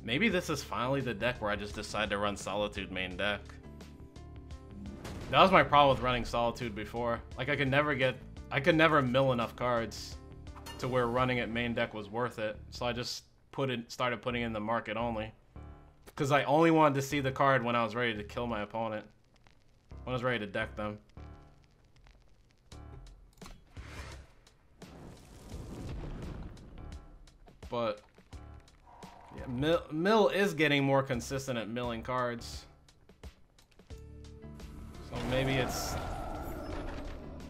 Maybe this is finally the deck where I just decide to run Solitude main deck. That was my problem with running Solitude before. Like I could never mill enough cards to where running it main deck was worth it. So I just started putting in the market only. Because I only wanted to see the card when I was ready to kill my opponent. When I was ready to deck them. But yeah, Mill is getting more consistent at milling cards. So maybe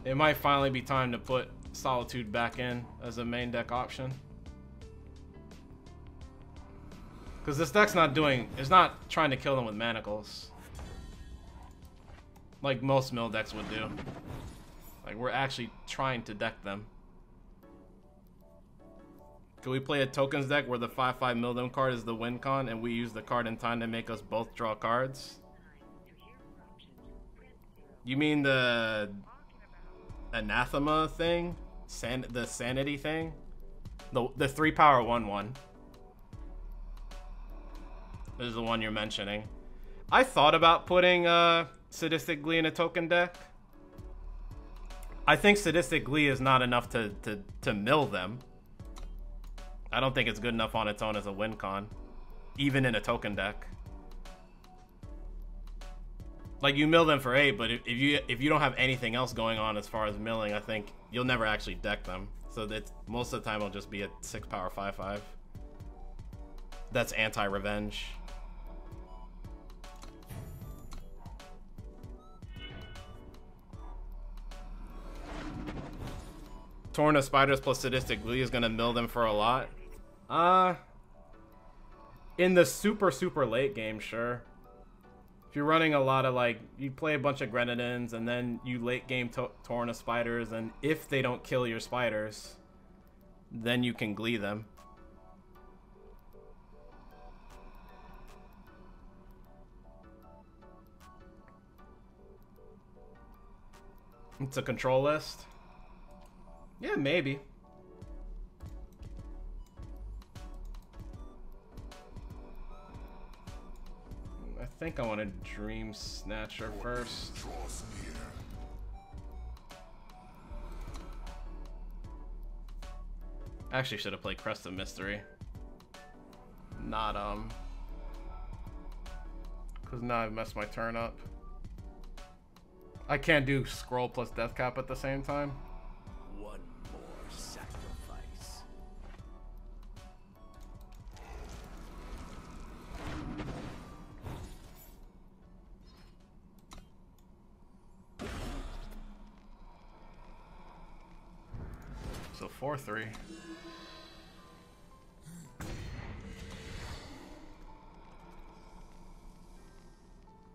it might finally be time to put Solitude back in as a main deck option. Because this deck's it's not trying to kill them with manacles. Like most mill decks would do. Like we're actually trying to deck them. Can we play a tokens deck where the 5/5 mill them card is the win con and we use the card in time to make us both draw cards? You mean the anathema thing? The sanity thing? The 3-power 1/1. This is the one you're mentioning. I thought about putting Sadistic Glee in a token deck. I think Sadistic Glee is not enough to mill them. I don't think it's good enough on its own as a win con, even in a token deck. Like you mill them for 8, but if you don't have anything else going on as far as milling, I think you'll never actually deck them. So that most of the time it'll just be a 6-power 5/5. That's anti-revenge. Torn of Spiders plus Sadistic Glee is gonna mill them for a lot. In the super late game, sure. If you're running a lot of like, you play a bunch of Grenadins and then you late game Torn of Spiders, and if they don't kill your spiders, then you can Glee them. It's a control list. Yeah, maybe. I think I want to Dream Snatcher first. I actually should have played Crest of Mystery. Not, because now I've messed my turn up. I can't do Scroll plus Death Cap at the same time. One more sacrifice. So 4/3.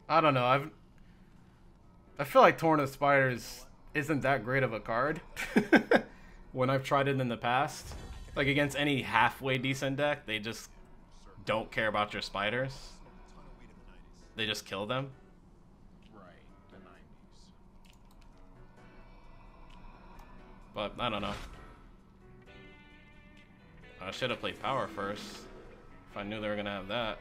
I don't know. I feel like Torn of Spiders isn't that great of a card when I've tried it in the past. Like against any halfway decent deck, they just don't care about your spiders. They just kill them. Right, the 90s. But I don't know. I should have played Power first if I knew they were gonna have that.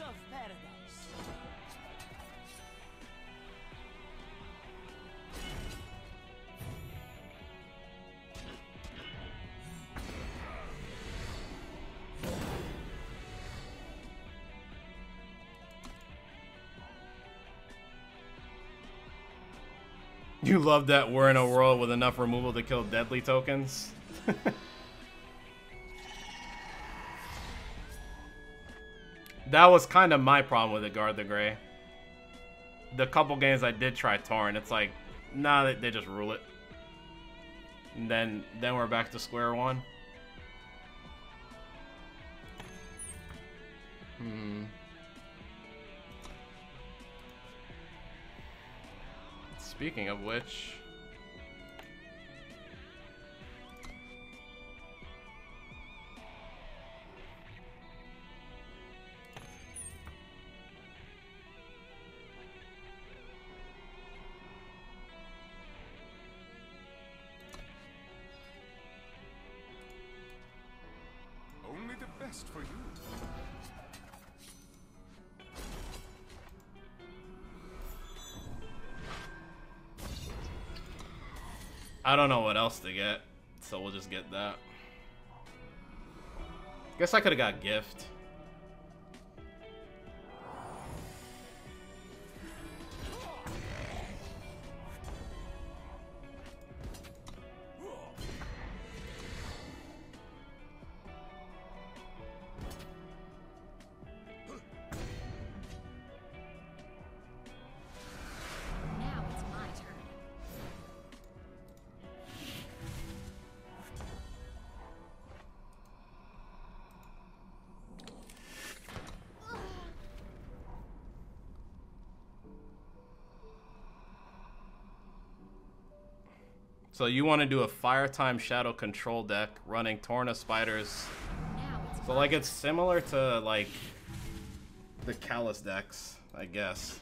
Of paradise. You love that we're in a world with enough removal to kill deadly tokens. That was kind of my problem with it, Guard the Grey. The couple games I did try Torn, it's like, nah, they just rule it. And then we're back to square one. Speaking of which, Only the best for you. I don't know what else to get, so we'll just get that. Guess I could have got gift. Now it's my turn. So you want to do a fire time shadow control deck running Torna spiders. Now it's So like it's similar to like the Callus decks, I guess.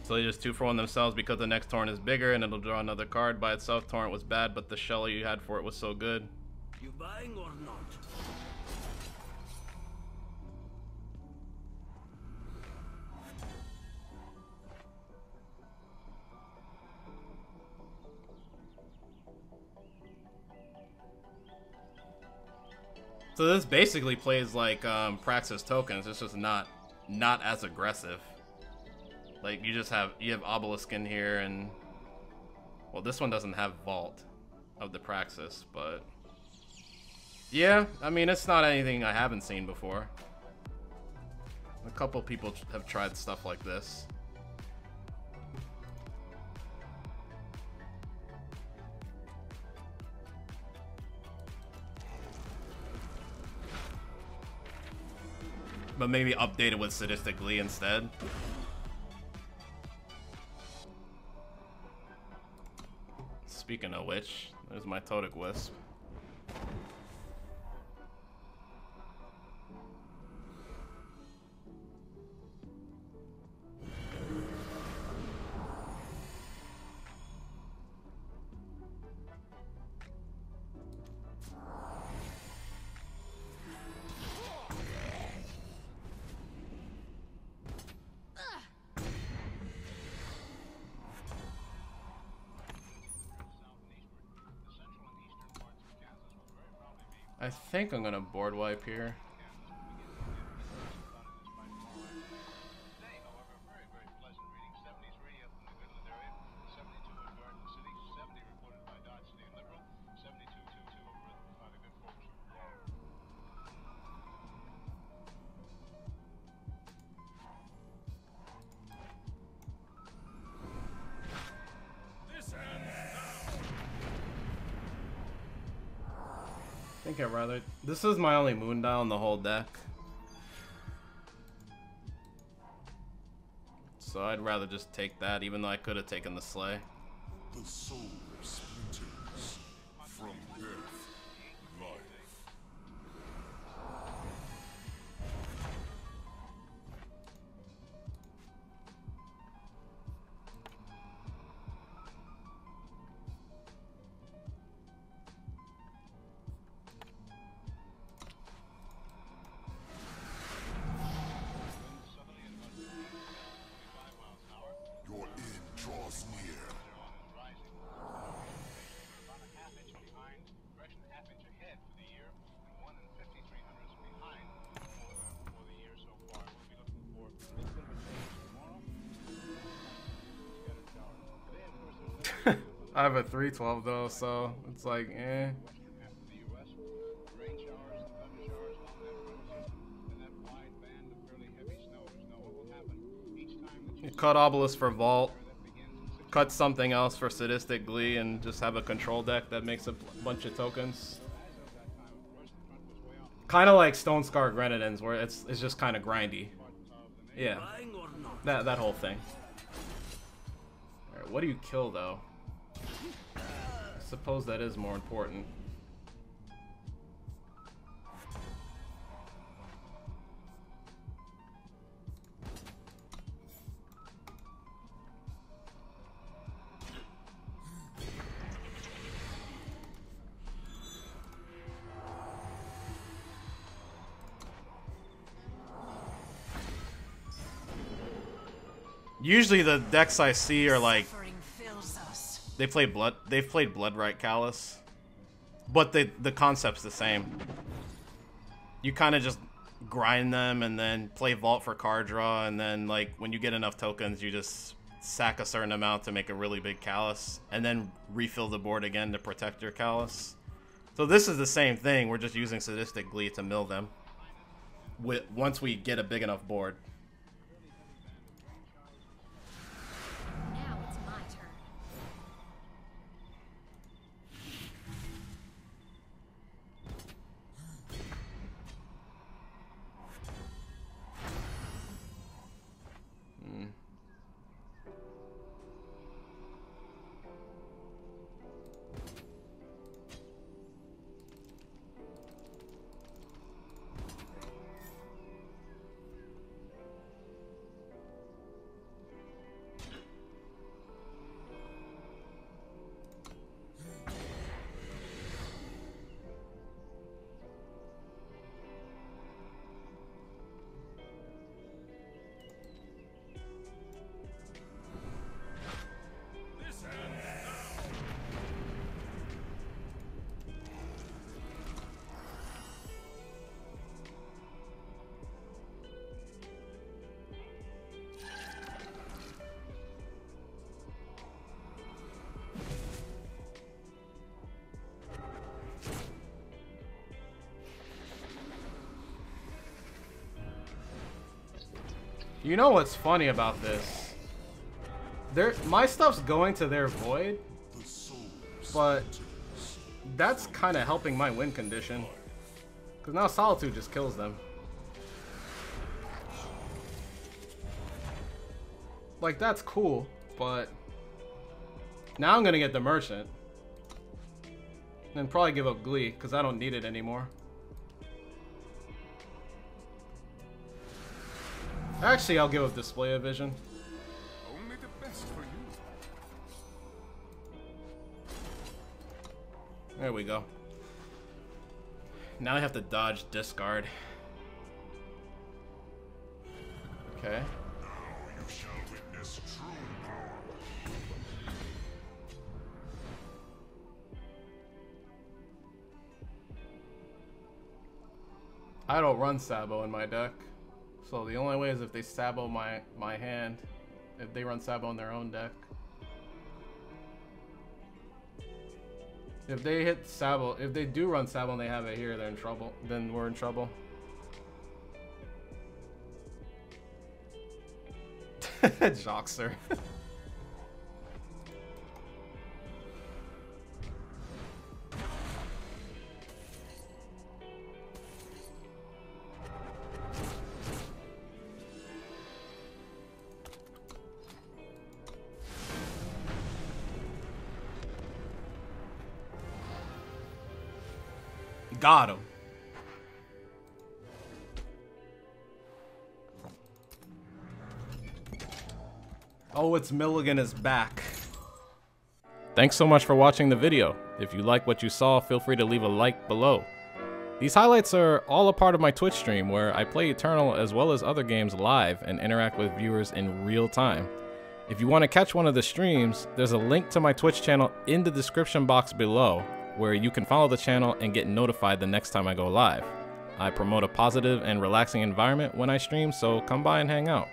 So they just 2-for-1 themselves because the next torrent is bigger and it'll draw another card. By itself, torrent was bad, but the shell you had for it was so good. You buying or not? So this basically plays like Praxis tokens. It's just not as aggressive. Like you have Obelisk in here, and well, this one doesn't have Vault of the Praxis, but yeah, I mean it's not anything I haven't seen before. A couple people have tried stuff like this. But maybe update it with Sadistic Glee instead. Speaking of which, there's my Totic Wisp. I think I'm gonna board wipe here. I think I'd rather... This is my only moon dial in the whole deck. So I'd rather just take that, even though I could have taken the Slay. The soul splinters from death, life. Your end draws near. I have a 312 though, so it's like, eh. Cut Obelisk for Vault. cut something else for Sadistic Glee and just have a control deck that makes a bunch of tokens. Kind of like Stone Scar Grenadins, where it's just kind of grindy. Yeah, that whole thing. All right, what do you kill though? I suppose that is more important. Usually the decks I see are like they've played Bloodright Callous, but the concept's the same. You kind of just grind them and then play Vault for card draw, and then like when you get enough tokens, you just sack a certain amount to make a really big Callous, and then refill the board again to protect your Callous. So this is the same thing. We're just using Sadistic Glee to mill them once we get a big enough board. Now it's my turn. You know what's funny about this? My stuff's going to their void, but that's kind of helping my win condition. Because now Solitude just kills them. Like, that's cool, but now I'm going to get the Merchant. And probably give up Glee, because I don't need it anymore. Actually, I'll give up Display of Vision. Only the best for you. There we go. Now I have to dodge discard. Okay. Now you shall witness true power. I don't run Sabo in my deck. So the only way is if they Sabo my hand. If they run Sabo in their own deck. If they hit Sabo, if they do run Sabo and they have it here, they're in trouble. Then we're in trouble. Joxer. Got him. Oh, it's Mulligan is back. Thanks so much for watching the video. If you like what you saw, feel free to leave a like below. These highlights are all a part of my Twitch stream where I play Eternal as well as other games live and interact with viewers in real time. If you want to catch one of the streams, there's a link to my Twitch channel in the description box below, where you can follow the channel and get notified the next time I go live. I promote a positive and relaxing environment when I stream, so come by and hang out.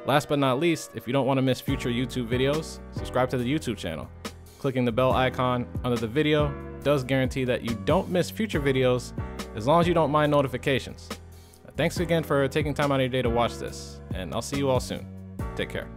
Last but not least, if you don't want to miss future YouTube videos, subscribe to the YouTube channel. Clicking the bell icon under the video does guarantee that you don't miss future videos, as long as you don't mind notifications. Thanks again for taking time out of your day to watch this, and I'll see you all soon. Take care.